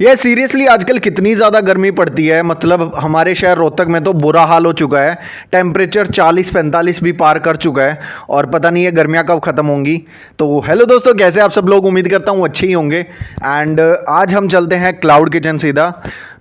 ये सीरियसली आजकल कितनी ज़्यादा गर्मी पड़ती है। मतलब हमारे शहर रोहतक में तो बुरा हाल हो चुका है। टेम्परेचर 40-45 भी पार कर चुका है और पता नहीं है गर्मियाँ कब ख़त्म होंगी। तो हेलो दोस्तों, कैसे आप सब लोग? उम्मीद करता हूँ अच्छे ही होंगे। एंड आज हम चलते हैं क्लाउड किचन सीधा।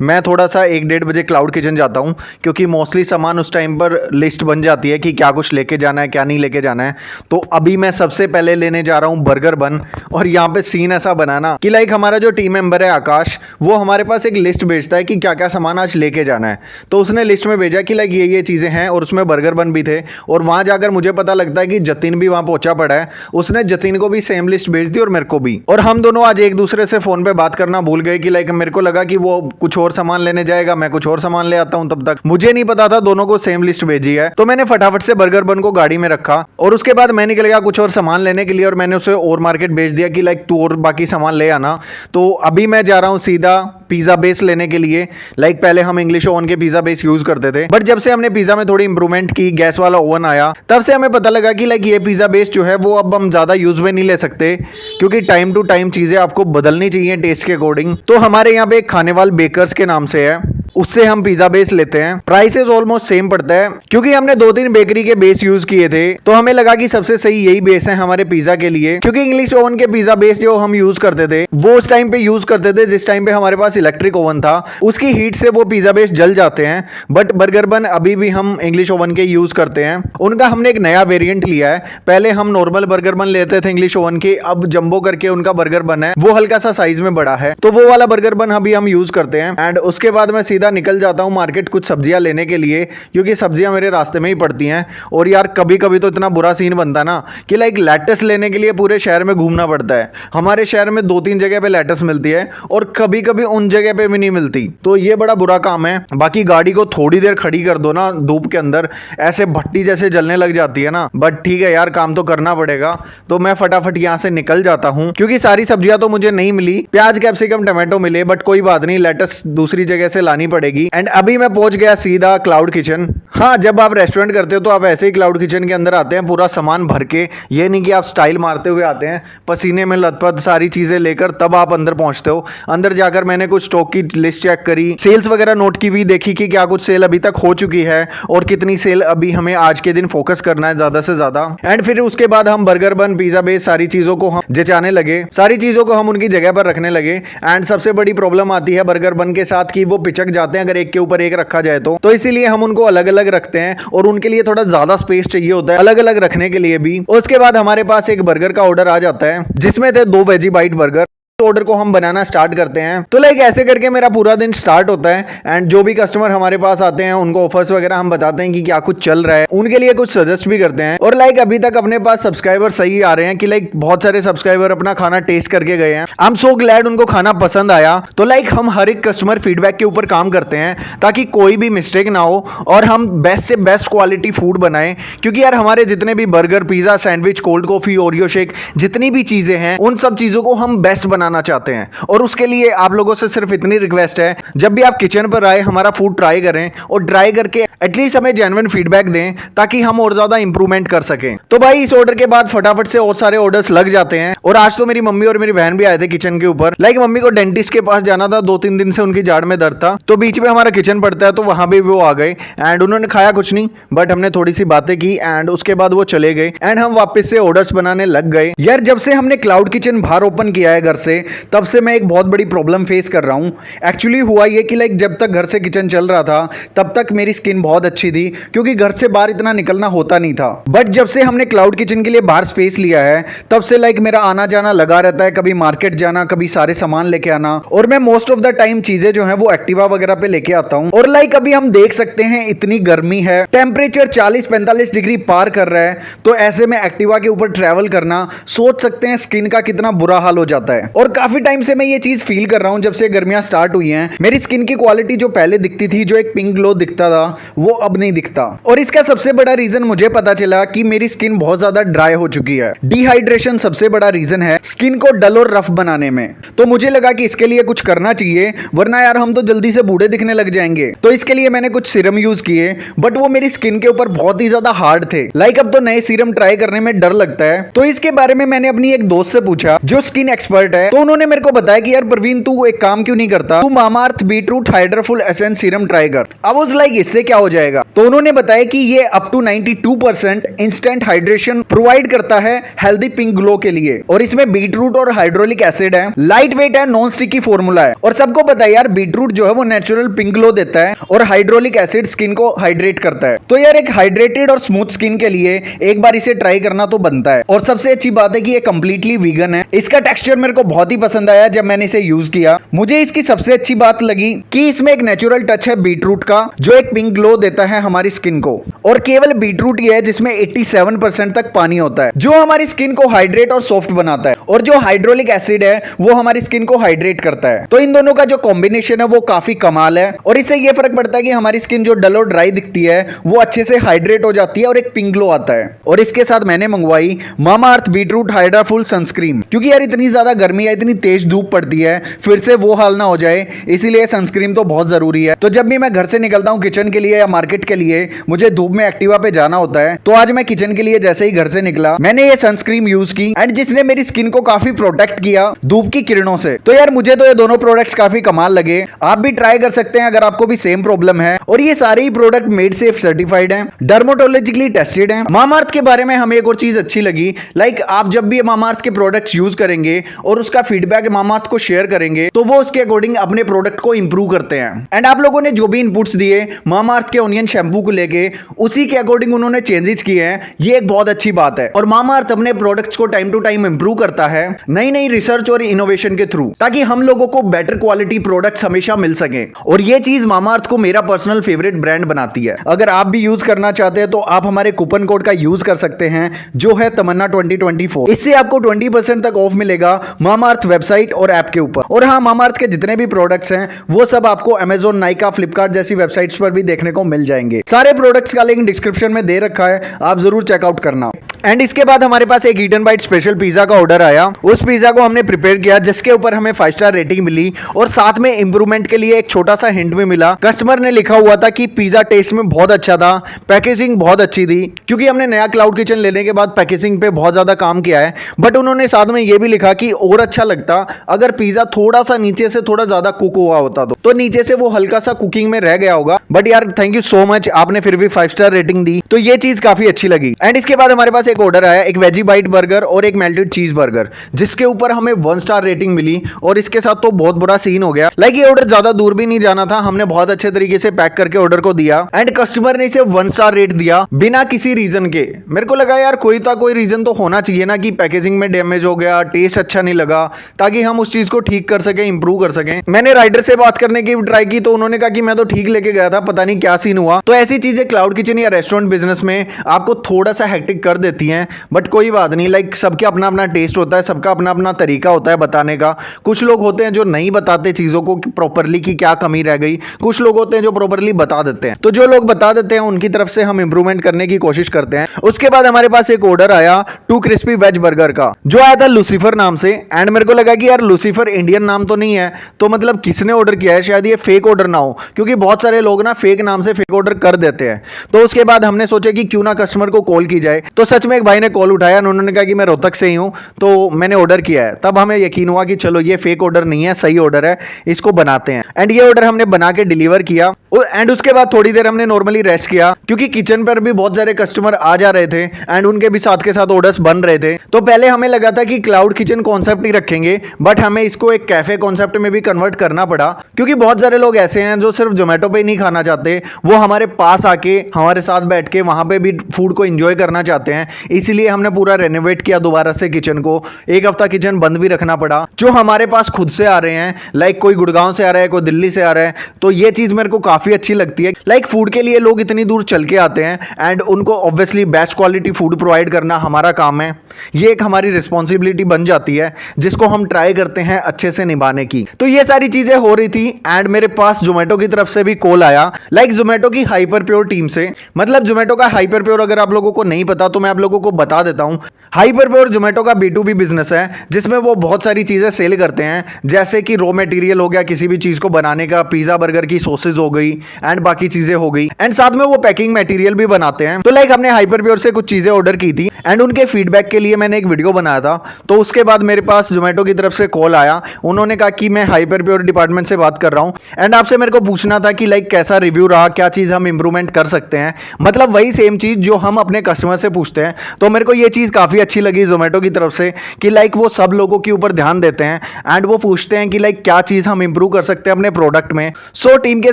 मैं थोड़ा सा 1-1:30 बजे क्लाउड किचन जाता हूँ क्योंकि मोस्टली सामान उस टाइम पर लिस्ट बन जाती है कि क्या कुछ लेके जाना है क्या नहीं लेके जाना है। तो अभी मैं सबसे पहले लेने जा रहा हूँ बर्गर बन। और यहाँ पे सीन ऐसा बना ना कि लाइक हमारा जो टीम मेंबर है आकाश, वो हमारे पास एक लिस्ट भेजता है कि क्या क्या सामान आज लेके जाना है। तो उसने लिस्ट में भेजा कि लाइक ये चीज़ें हैं और उसमें बर्गर बन भी थे। और वहाँ जाकर मुझे पता लगता है कि जतिन भी वहाँ पहुँचा पड़ा है। उसने जतिन को भी सेम लिस्ट भेज दी और मेरे को भी। और हम दोनों आज एक दूसरे से फ़ोन पे बात करना भूल गए कि लाइक मेरे को लगा कि वो कुछ और सामान लेने जाएगा, मैं कुछ और सामान ले आता हूँ। तब तक मुझे नहीं पता था दोनों को सेम लिस्ट भेजी है। तो मैंने फटाफट से बर्गर बन को गाड़ी में रखा और उसके बाद मैं निकल गया कुछ और सामान लेने के लिए। और मैंने उसे और मार्केट भेज दिया कि लाइक तू और बाकी सामान ले आना। तो अभी मैं जा रहा हूँ सीधा पिज़्ज़ा बेस लेने के लिए। लाइक पहले हम इंग्लिश ओवन के पिज़्ज़ा बेस यूज करते थे, बट जब से हमने पिज़्ज़ा में थोड़ी इंप्रूवमेंट की, गैस वाला ओवन आया, तब से हमें पता लगा कि लाइक ये पिज़्ज़ा बेस जो है वो अब हम ज़्यादा यूज में नहीं ले सकते क्योंकि टाइम टू टाइम चीज़ें आपको बदलनी चाहिए टेस्ट के अकॉर्डिंग। तो हमारे यहाँ पे एक खानेवाल बेकर्स के नाम से है, उससे हम पिज़्ज़ा बेस लेते हैं। प्राइसेस ऑलमोस्ट सेम पड़ता है क्योंकि हमने 2-3 बेकरी के बेस यूज किए थे। तो हमें लगा कि सबसे सही यही बेस है हमारे पिज़्ज़ा के लिए, क्योंकि इंग्लिश ओवन के पिज़्ज़ा बेस जो हम यूज करते थे वो उस टाइम पे यूज करते थे जिस टाइम पे हमारे पास इलेक्ट्रिक ओवन था। उसकी हीट से वो पिज़्ज़ा बेस जल जाते हैं। बट बर्गर बन अभी भी हम इंग्लिश ओवन के यूज करते हैं। उनका हमने एक नया वेरिएंट लिया है। पहले हम नॉर्मल बर्गर बन लेते थे इंग्लिश ओवन के, अब जंबो करके उनका बर्गर बन है, वो हल्का सा साइज में बड़ा है। तो वो वाला बर्गर बन अभी हम यूज करते हैं। एंड उसके बाद मैं सीधा निकल जाता हूँ मार्केट कुछ सब्जियां लेने के लिए, क्योंकि सब्जियां मेरे रास्ते में ही पड़ती हैं। और यार कभी कभी तो इतना बुरा सीन बनता ना कि लाइक लेटस लेने के लिए पूरे शहर में घूमना पड़ता है। हमारे शहर में 2-3 जगह पे लेटस मिलती है और कभी कभी उन जगह पे भी नहीं मिलती। तो ये बड़ा बुरा काम है। बाकी गाड़ी को थोड़ी देर खड़ी कर दो ना धूप के अंदर, ऐसे भट्टी जैसे जलने लग जाती है ना। बट ठीक है यार, काम तो करना पड़ेगा। तो मैं फटाफट यहाँ से निकल जाता हूँ क्योंकि सारी सब्जियां तो मुझे नहीं मिली। प्याज, कैप्सिकम, टमाटो मिले, बट कोई बात नहीं, लेटस दूसरी जगह से लानी पड़ेगी। एंड अभी मैं पहुंच गया सीधा क्लाउड किचन। हाँ, जब आप रेस्टोरेंट करते हो तो आप ऐसे ही क्लाउड किचन के अंदर आते हैं पूरा सामान भर के। ये नहीं कि आप स्टाइल मारते हुए आते हैं, पसीने में लथपथ सारी चीजें लेकर तब आप अंदर पहुंचते हो। अंदर जाकर मैंने कुछ स्टॉक की लिस्ट चेक करी, सेल्स वगैरह नोट की हुई, देखी कि क्या कुछ सेल अभी तक हो चुकी है और कितनी सेल अभी हमें आज के दिन फोकस करना है ज्यादा से ज्यादा। एंड फिर उसके बाद हम बर्गर बन, पिज्जा बेस, सारी चीजों को हम जचाने लगे, सारी चीजों को हम उनकी जगह पर रखने लगे। एंड सबसे बड़ी प्रॉब्लम आती है बर्गर बन के साथ कि वो पिचक जाते हैं अगर एक के ऊपर एक रखा जाए तो इसीलिए हम उनको अलग अलग रखते हैं और उनके लिए थोड़ा ज्यादा स्पेस चाहिए होता है अलग अलग रखने के लिए भी। उसके बाद हमारे पास एक बर्गर का ऑर्डर आ जाता है जिसमें थे 2 वेजी बाइट बर्गर। ऑर्डर को हम बनाना स्टार्ट करते हैं। तो लाइक ऐसे करके मेरा पूरा दिन स्टार्ट होता है। एंड जो भी कस्टमर हमारे पास आते हैं उनको ऑफर्स वगैरह हम बताते हैं कि क्या कुछ चल रहा है, उनके लिए कुछ सजेस्ट भी करते हैं। और लाइक अभी तक अपने पास सब्सक्राइबर सही आ रहे हैं कि लाइक बहुत सारे सब्सक्राइबर अपना खाना टेस्ट करके गए हैं। आई एम सो ग्लैड उनको खाना पसंद आया। तो लाइक हम हर एक कस्टमर फीडबैक के ऊपर काम करते हैं ताकि कोई भी मिस्टेक ना हो और हम बेस्ट से बेस्ट क्वालिटी फूड बनाएं। क्योंकि यार हमारे जितने भी burger, pizza, sandwich, cold coffee, Oreo shake, जितनी भी चीजें हैं उन सब चीजों को हम बेस्ट बनाना चाहते हैं। और उसके लिए आप लोगों से सिर्फ इतनी रिक्वेस्ट है, जब भी आप किचन पर आए हमारा फूड ट्राई करें और ट्राई करके एटलीस्ट हमें जेन्युइन फीडबैक दें ताकि हम और ज्यादा इंप्रूवमेंट कर सकें। तो भाई इस ऑर्डर के बाद फटाफट से और सारे ऑर्डर्स लग जाते हैं। और आज तो मेरी मम्मी और मेरी बहन भी आए थे किचन के ऊपर। लाइक मम्मी को डेंटिस्ट के पास जाना था, 2-3 दिन से उनकी जाड़ में दर्द था, तो बीच में हमारा किचन पड़ता है तो वहां भी वो आ गए। एंड उन्होंने खाया कुछ नहीं, बट हमने थोड़ी सी बातें की एंड उसके बाद वो चले गए। एंड हम वापस से ऑर्डर्स बनाने लग गए। यार जब से हमने क्लाउड किचन बाहर ओपन किया है घर से, तब से मैं एक बहुत बड़ी प्रॉब्लम फेस कर रहा हूं। एक्चुअली हुआ ये कि लाइक जब तक घर से किचन चल रहा था तब तक मेरी स्किन बहुत अच्छी थी क्योंकि घर से बाहर इतना निकलना होता नहीं था। बट जब से हमने क्लाउड किचन के लिए बाहर स्पेस लिया है तब से लाइक मेरा आना जाना लगा रहता है, कभी मार्केट जाना, कभी सारे सामान लेके आना। और मैं मोस्ट ऑफ द टाइम चीजें जो है वो एक्टिवा वगैरह पे लेके आता हूं। और लाइक अभी हम देख सकते हैं इतनी गर्मी है, टेम्परेचर 40-45 डिग्री पार कर रहा है। तो ऐसे में एक्टिवा के ऊपर ट्रेवल करना, सोच सकते हैं स्किन का कितना बुरा हाल हो जाता है। और काफी टाइम से मैं ये चीज फील कर रहा हूं जब से गर्मियां स्टार्ट हुई हैं। मेरी स्किन की क्वालिटी जो पहले दिखती थी, जो एक पिंक ग्लो दिखता था, वो अब नहीं दिखता। और इसका सबसे बड़ा रीजन मुझे पता चला कि मेरी स्किन बहुत ज्यादा ड्राई हो चुकी है। डिहाइड्रेशन सबसे बड़ा रीजन है स्किन को डल और रफ बनाने में। तो मुझे लगा कि इसके लिए कुछ करना चाहिए, वरना यार हम तो जल्दी से बूढ़े दिखने लग जाएंगे। तो इसके लिए मैंने कुछ सीरम यूज किए, बट वो मेरी स्किन के ऊपर बहुत ही ज्यादा हार्ड थे। लाइक अब तो नए सीरम ट्राई करने में डर लगता है। तो इसके बारे में मैंने अपनी एक दोस्त से पूछा जो स्किन एक्सपर्ट है। तो तो उन्होंने मेरे को बताया कि यार प्रवीण तू एक काम क्यों नहीं करता, तू Mamaearth beetroot hydraful essence serum try कर। आई वाज लाइक इससे क्या हो जाएगा। तो उन्होंने बताया कि ये up to 92% instant hydration provide करता है हेल्दी पिंक ग्लो के लिए, और इसमें बीटरूट और हाइड्रोलिक एसिड है, लाइट वेट है, नॉन स्टिकी फॉर्मूला है। और सबको पता है यार बीटरूट जो है वो नेचुरल पिंक ग्लो देता है और हाइड्रोलिक एसिड स्किन को हाइड्रेट करता है। तो यार एक हाइड्रेटेड और स्मूथ स्किन के लिए एक बार इसे ट्राई करना तो बनता है। और सबसे अच्छी बात है कि ये कंप्लीटली वीगन है। इसका टेक्सचर मेरे को बहुत ही पसंद आया जब मैंने इसे यूज किया। मुझे इसकी सबसे अच्छी बात लगी कि इसमें एक नेचुरल टच है बीटरूट का जो एक पिंक ग्लो देता है हमारी स्किन को। और केवल बीटरूट ही है जिसमें 87% तक पानी होता है जो हमारी स्किन को हाइड्रेट और सॉफ्ट बनाता है, और जो हाइड्रोलिक एसिड है वो हमारी स्किन को हाइड्रेट करता है। तो इन दोनों का जो कॉम्बिनेशन है वो काफी कमाल है, और इससे ये फर्क पड़ता है कि हमारी स्किन जो डल और ड्राई दिखती है वो अच्छे से हाइड्रेट हो जाती है और एक पिंक ग्लो आता है। और इसके साथ मैंने मंगवाई मामाअर्थ बीटरूट हाइड्राफुल सनस्क्रीन, क्योंकि यार इतनी ज्यादा गर्मी है, इतनी तेज धूप पड़ती है, फिर से वो हाल ना हो जाए, इसीलिए सनस्क्रीन तो बहुत जरूरी है। तो जब भी मैं घर से निकलता हूँ किचन के लिए या मार्केट के लिए, मुझे धूप में एक्टिवा पे जाना होता है, तो आज मैं किचन के लिए जैसे ही घर से निकला मैंने ये सनस्क्रीन यूज की, एंड जिसने मेरी स्किन को काफी प्रोटेक्ट किया धूप की किरणों से। तो यार मुझे तो ये दोनों प्रोडक्ट्स काफी कमाल लगे। आप भी ट्राई कर सकते हैं अगर आपको भी सेम प्रॉब्लम है। और ये सारे ही प्रोडक्ट मेड सेफ सर्टिफाइड हैं, डर्मेटोलॉजिकली टेस्टेड हैं। मामाअर्थ के बारे में हमें एक और चीज अच्छी लगी, लाइक आप जब भी मामाअर्थ के प्रोडक्ट्स यूज करेंगे और उसका फीडबैक मामाअर्थ को शेयर करेंगे तो वो उसके अकॉर्डिंग अपने प्रोडक्ट को इंप्रूव करते हैं। एंड आप लोगों ने जो भी इनपुट्स दिए मामाअर्थ के ओनियन शैम्पू को लेके, उसी के अकॉर्डिंग उन्होंने चेंजेस किए हैं, ये एक बहुत अच्छी बात है। और मामाअर्थ अपने प्रोडक्ट्स को टाइम टू टाइम इंप्रूव करता है नई नई रिसर्च और इनोवेशन के थ्रू, ताकि हम लोगों को बेटर क्वालिटी प्रोडक्ट्स हमेशा मिल सके। और ये चीज मामाअर्थ को मेरा पर्सनल फेवरेट ब्रांड बनाती है। अगर आप भी यूज करना चाहते हैं तो आप हमारे कूपन कोड का यूज कर सकते हैं जो है तमन्ना 2024। इससे आपको 20% तक ऑफ मिलेगा मामाअर्थ वेबसाइट और ऐप के ऊपर। और हाँ, मामाअर्थ के जितने भी प्रोडक्ट्स हैं वो सब आपको अमेजोन, नाइका, फ्लिपकार्ट जैसी वेबसाइट्स पर भी देखने को मिल जाएंगे। सारे प्रोडक्ट्स का लिंक डिस्क्रिप्शन में दे रखा है, आप जरूर चेकआउट करना। एंड इसके बाद हमारे पास एक ईटन बाइट स्पेशल पिज्जा का ऑर्डर आया। उस पिज्जा को हमने प्रिपेयर किया जिसके ऊपर हमें 5 स्टार रेटिंग मिली, और साथ में इंप्रूवमेंट के लिए एक छोटा सा हिंट भी मिला। कस्टमर ने लिखा हुआ था कि पिज्जा टेस्ट में बहुत अच्छा था, पैकेजिंग बहुत अच्छी थी, क्योंकि हमने नया क्लाउड किचन लेने के बाद पैकेजिंग पे बहुत ज्यादा काम किया है। बट उन्होंने साथ में ये भी लिखा कि और अच्छा लगता अगर पिज्जा थोड़ा सा नीचे से थोड़ा ज्यादा कुक हुआ होता तो नीचे से वो हल्का सा कुकिंग में रह गया होगा। बट यार थैंक यू सो मच, आपने फिर भी 5 स्टार रेटिंग दी, तो ये चीज काफी अच्छी लगी। एंड इसके बाद हमारे पास एक ऑर्डर आया, एक वेजी बाइट बर्गर और एक मेल्टेड चीज बर्गर, जिसके ऊपर हमें 1 स्टार रेटिंग मिली। और इसके साथ तो बहुत बुरा सीन हो गया, लाइक ये ऑर्डर ज्यादा दूर भी नहीं जाना था, हमने बहुत अच्छे तरीके से पैक करके ऑर्डर को दिया, एंड कस्टमर ने इसे 1 स्टार रेट दिया बिना किसी रीजन के। मेरे को लगा यार कोई रीजन तो होना चाहिए ना कि पैकेजिंग में डैमेज हो गया, टेस्ट अच्छा नहीं लगा, ताकि हम उस चीज को ठीक कर सके, इंप्रूव कर सके। मैंने राइडर से बात करने की ट्राई की तो उन्होंने कहा कि मैं तो ठीक लेके गया था, पता नहीं क्या सीन हुआ। तो ऐसी चीजें क्लाउड किचन या रेस्टोरेंट बिजनेस में आपको थोड़ा सा हेक्टिक कर देती हैं, बट कोई बात नहीं, लाइक सबके अपना अपना टेस्ट होता है, सबका अपना अपना तरीका होता है बताने का। कुछ लोग होते हैं जो नहीं बताते चीजों को प्रॉपरली कि क्या कमी रह गई, कुछ लोग होते हैं जो प्रॉपरली बता देते हैं। तो जो लोग बता देते हैं उनकी तरफ से हम इंप्रूवमेंट करने की कोशिश करते हैं। उसके बाद हमारे पास एक ऑर्डर आया 2 क्रिस्पी वेज बर्गर का, जो आया था लूसीफर नाम से। एंड मेरे को लगा कि यार लूसीफर इंडियन नाम तो नहीं है, तो मतलब किसने ऑर्डर किया है, शायद ये फेक ऑर्डर ना हो, क्योंकि बहुत सारे लोग ना फेक नाम से फेक ऑर्डर कर देते हैं। तो उसके बाद हमने सोचा कि क्यों ना कस्टमर को कॉल की जाए। तो सच में एक भाई ने कॉल उठाया, उन्होंने कहा कि मैं रोहतक से ही हूं, तो मैंने ऑर्डर किया है। तब हमें यकीन हुआ कि चलो ये फेक ऑर्डर नहीं है, सही ऑर्डर है, इसको बनाते हैं। एंड ये ऑर्डर हमने बना के डिलीवर किया। एंड उसके बाद थोड़ी देर हमने नॉर्मली रेस्ट किया, क्योंकि किचन पर भी बहुत सारे कस्टमर आ जा रहे थे एंड उनके भी साथ के साथ ऑर्डर्स बन रहे थे। तो पहले हमें लगा था कि क्लाउड किचन कॉन्सेप्ट ही रखेंगे, बट हमें इसको एक कैफे कॉन्सेप्ट में भी कन्वर्ट करना पड़ा, क्योंकि बहुत सारे लोग ऐसे हैं जो सिर्फ जोमेटो पे ही नहीं खाना चाहते, वो हमारे पास आके हमारे साथ बैठ के वहां पे भी फूड को एंजॉय करना चाहते हैं। इसलिए हमने पूरा रेनोवेट किया दोबारा से किचन को। एक हफ्ता किचन बंद भी रखना पड़ा। जो हमारे पास खुद से आ रहे हैं, लाइक कोई गुड़गांव से आ रहा है, कोई दिल्ली से आ रहा है, तो ये चीज मेरे को काफी अच्छी लगती है। लाइक फूड के लिए लोग इतनी दूर चल के आते हैं एंड उनको obviously best quality food provide करना हमारा काम है। ये एक हमारी रिस्पॉन्सिबिलिटी बन जाती है जिसको हम ट्राई करते हैं अच्छे से निभाने की। तो ये सारी चीजें हो रही थी एंड मेरे पास जोमेटो की तरफ से भी कॉल आया, लाइक जोमेटो की हाइपर प्योर टीम से। मतलब जोमेटो का हाइपर प्योर अगर आप लोगों को नहीं पता तो मैं आप लोगों को बता देता हूं। हाइपरप्योर जोमेटो का B2B बिजनेस है जिसमें वो बहुत सारी चीजें सेल करते हैं, जैसे कि रॉ मटेरियल हो गया किसी भी चीज को बनाने का, पिज्जा बर्गर की सॉसेज हो गई एंड बाकी चीजें हो गई, एंड साथ में वो पैकिंग मटेरियल भी बनाते हैं। तो लाइक हमने हाइपरप्योर से कुछ चीजें ऑर्डर की थी एंड उनके फीडबैक के लिए मैंने एक वीडियो बनाया था। तो उसके बाद मेरे पास जोमेटो की तरफ से कॉल आया, उन्होंने कहा कि मैं हाइपरप्योर डिपार्टमेंट से बात कर रहा हूं एंड आपसे मेरे को पूछना था कि लाइक कैसा रिव्यू रहा, क्या चीज हम इंप्रूवमेंट कर सकते हैं, मतलब वही सेम चीज जो हम अपने कस्टमर से पूछते हैं। तो मेरे को ये चीज काफी अच्छी लगी जोमेटो की तरफ से कि लाइक वो सब लोगों के ऊपर ध्यान देते हैं एंड वो पूछते हैं कि लाइक क्या चीज हम इंप्रूव कर सकते हैं अपने प्रोडक्ट में। सो टीम के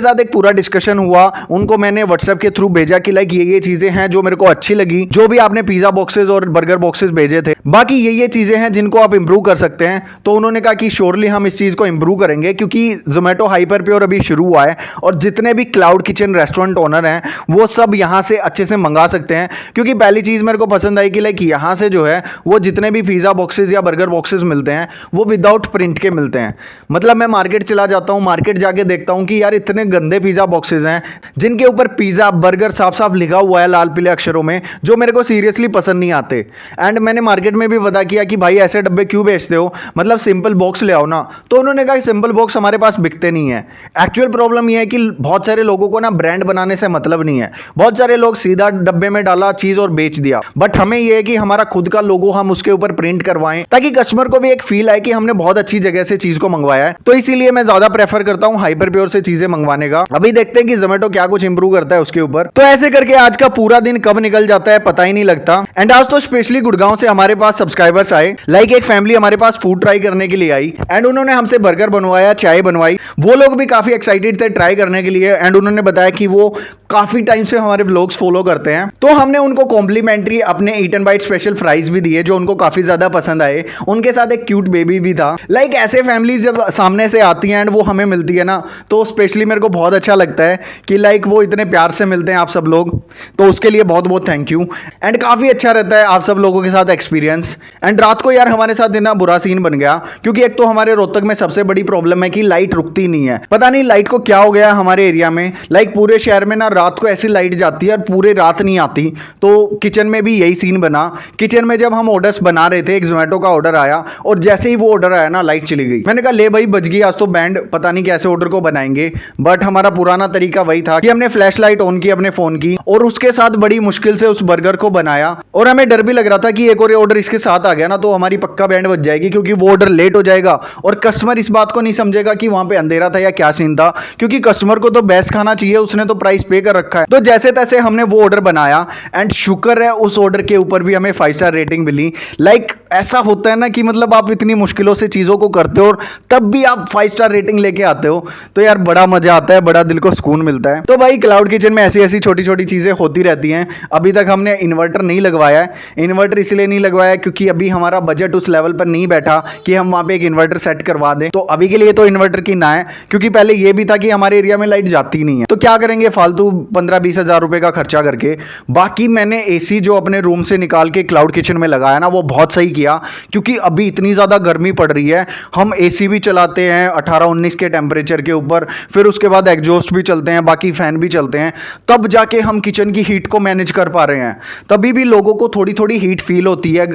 साथ एक पूरा डिस्कशन हुआ, उनको मैंने व्हाट्सएप के थ्रू भेजा कि लाइक ये चीजें हैं जो मेरे को अच्छी लगी, जो भी आपने पिज्जा बॉक्सेस और बर्गर बॉक्सेस भेजे थे, बाकी ये चीजें हैं जिनको आप इंप्रूव कर सकते हैं। तो उन्होंने कहा कि श्योरली हम इस चीज को इंप्रूव करेंगे, क्योंकि जोमेटो हाइपरप्योर अभी शुरू हुआ है और जितने भी क्लाउड किचन रेस्टोरेंट ओनर हैं वो सब यहां से अच्छे से मंगा सकते हैं। क्योंकि पहली चीज मेरे को पसंद आई कि लाइक यहां से जो है वो जितने भी पिज्जा बॉक्सेस या बर्गर बॉक्सेस मिलते हैं वो विदाउट प्रिंट के मिलते हैं। मतलब मैं मार्केट चला जाता हूं, मार्केट जाके देखता हूं कि यार इतने गंदे पिज्जा बॉक्सेस हैं जिनके ऊपर पिज्जा बर्गर साफ साफ लिखा हुआ है लाल पीले अक्षरों में, जो मेरे को सीरियसली पसंद नहीं आते। एंड मैंने मार्केट में भी पता किया कि भाई ऐसे डब्बे क्यों बेचते हो, मतलब सिंपल बॉक्स ले आओ ना। तो उन्होंने कहा सिंपल बॉक्स हमारे पास बिकते नहीं है। एक्चुअल प्रॉब्लम यह है कि बहुत सारे लोगों को ना ब्रांड बनाने से मतलब नहीं है, बहुत सारे लोग सीधा डब्बे में डाला चीज और बेच दिया। बट हमें यह है कि हमारा खुद का लोगो हम उसके ऊपर प्रिंट करवाएं ताकि कस्टमर को भी एक फील आए कि हमने बहुत अच्छी जगह से चीज को मंगवाया है। तो इसीलिए मैं ज्यादा प्रेफर करता हूं हाइपरप्योर से चीजें मंगवाने का। अभी देखते हैं कि जोमेटो क्या कुछ इंप्रूव करता है उसके ऊपर। तो ऐसे करके आज का पूरा दिन कब निकल जाता है पता ही नहीं लगता। एंड आज तो स्पेशली गुड़गांव से हमारे पास सब्सक्राइबर्स आए, लाइक एक फैमिली हमारे पास फूड ट्राई करने के लिए आई एंड उन्होंने हमसे बर्गर बनवाया, चाय बनवाई। वो लोग भी काफी एक्साइटेड थे ट्राई करने के लिए एंड उन्होंने बताया कि वो काफी टाइम से हमारे व्लॉग्स फॉलो करते हैं। तो हमने उनको कॉम्प्लीमेंट्री अपने Eat and Bite special fries भी दिए जो उनको काफी ज्यादा पसंद आए। उनके साथ एक क्यूट बेबी भी था। लाइक ऐसे फैमिलीज जब सामने से आती हैं एंड वो हमें मिलती है ना, तो स्पेशली मेरे को बहुत अच्छा लगता है कि लाइक वो इतने प्यार से मिलते हैं आप सब लोग। तो उसके लिए बहुत बहुत थैंक यू। एंड काफी अच्छा रहता है आप सब लोगों के साथ एक्सपीरियंस। एंड रात को यार हमारे साथ इतना बुरा सीन बन गया, क्योंकि एक तो हमारे रोहतक में सबसे बड़ी प्रॉब्लम है कि लाइट रुकती नहीं है। पता नहीं लाइट को क्या हो गया हमारे एरिया में। लाइक पूरे शहर में ना रात को ऐसी लाइट जाती है और पूरे रात नहीं आती। तो किचन में भी यही सीन बना। किचन में जब हम ऑर्डर्स बना रहे थे, एक जोमेटो का ऑर्डर आया और जैसे ही वो ऑर्डर आया ना लाइट चली गई। मैंने कहा ले भाई बच गई आज तो बैंड, पता नहीं कैसे ऑर्डर को बनाएंगे। बट हमारा पुराना तरीका वही था कि हमने फ्लैश लाइट ऑन की अपने फोन की और उसके साथ बड़ी मुश्किल से उस बर्गर को बनाया। और हमें डर भी लग रहा था कि एक और ऑर्डर इसके साथ आ गया ना तो हमारी पक्का बैंड बच जाएगी, क्योंकि वो ऑर्डर लेट हो जाएगा और कस्टमर इस बात को नहीं समझेगा कि वहां पे अंधेरा था या क्या सीन था, क्योंकि कस्टमर को तो बेस्ट खाना चाहिए, उसने तो प्राइस पे कर रखा है। तो जैसे तैसे हमने वो ऑर्डर बनाया एंड शुक्र है उस ऑर्डर के ऊपर भी हमें 5 स्टार रेटिंग मिली। लाइक ऐसा होता है ना कि मतलब आप इतनी मुश्किलों से चीजों को करते हो और तब भी आप 5 स्टार रेटिंग लेके आते हो, तो यार बड़ा मजा आता है, बड़ा दिल को सुकून मिलता है। तो भाई क्लाउड किचन में ऐसी ऐसी छोटी छोटी चीजें होती रहती हैं। अभी तक हमने इन्वर्टर नहीं लगवाया है। इन्वर्टर इसलिए नहीं लगवाया क्योंकि अभी हमारा बजट उस लेवल पर नहीं बैठा कि हम वहां पे एक इन्वर्टर सेट करवा दें। तो अभी के लिए तो इन्वर्टर की ना है, क्योंकि पहले ये भी था कि हमारे एरिया में लाइट जाती नहीं है, तो क्या करेंगे फालतू 15-20 हजार रुपए का खर्चा करके। बाकी मैंने एसी जो अपने रूम से निकाल के क्लाउड किचन में लगाया ना, वो बहुत सही किया, क्योंकि अभी इतनी ज्यादा गर्मी पड़ रही है। हम एसी भी चलाते हैं 18-19 के टेम्परेचर के ऊपर, फिर उसके बाद एग्जॉस्ट भी चलते हैं, बाकी फैन भी चलते हैं, तब जाके हम किचन की हीट को मैनेज कर पा रहे हैं। तभी भी लोगों को थोड़ी थोड़ी हीट फील होती है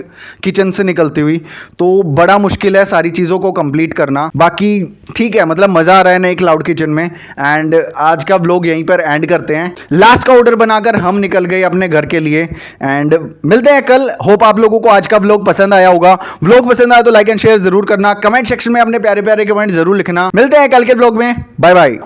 किचन से निकलती हुई। तो बड़ा मुश्किल है सारी चीजों को कंप्लीट करना। बाकी ठीक है, मतलब मजा आ रहा है नए क्लाउड किचन में। एंड आज का व्लॉग यहीं पर एंड करते हैं। लास्ट का ऑर्डर बनाकर हम निकल गए अपने घर के लिए एंड मिलते हैं कल। होप आप लोगों को आज का व्लॉग पसंद आया होगा। व्लॉग पसंद आया तो लाइक एंड शेयर जरूर करना, कमेंट सेक्शन में अपने प्यारे प्यारे कमेंट जरूर लिखना। मिलते हैं कल के व्लॉग में, बाय बाय।